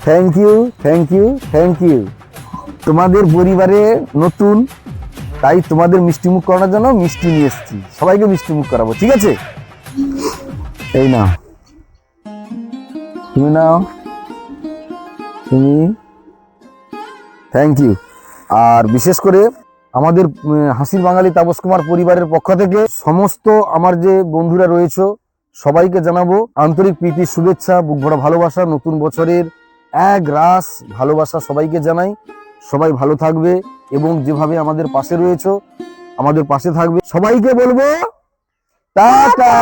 Thank you, thank you, thank you. তোমাদের পরিবারে নতুন, তাই তোমাদের মিষ্টি মুখ করানোর জন্য মিষ্টি নিয়ে এসেছি। সবাইকে মিষ্টি মুখ করাবো, ঠিক আছে? এই নাও, তুমি নাও, তুমি। Thank you. আর বিশেষ করে আমাদের হাসির বাঙালি তাপস কুমার পরিবারের পক্ষ থেকে সমস্ত আমার যে বন্ধুরা রয়েছে সবাইকে জানাবো আন্তরিক প্রীতি, শুভেচ্ছা, বুক ভরা ভালোবাসা। নতুন বছরের এক রাস ভালোবাসা সবাইকে জানাই। সবাই ভালো থাকবে এবং যেভাবে আমাদের পাশে রয়েছে আমাদের পাশে থাকবে। সবাইকে বলবো টাটা।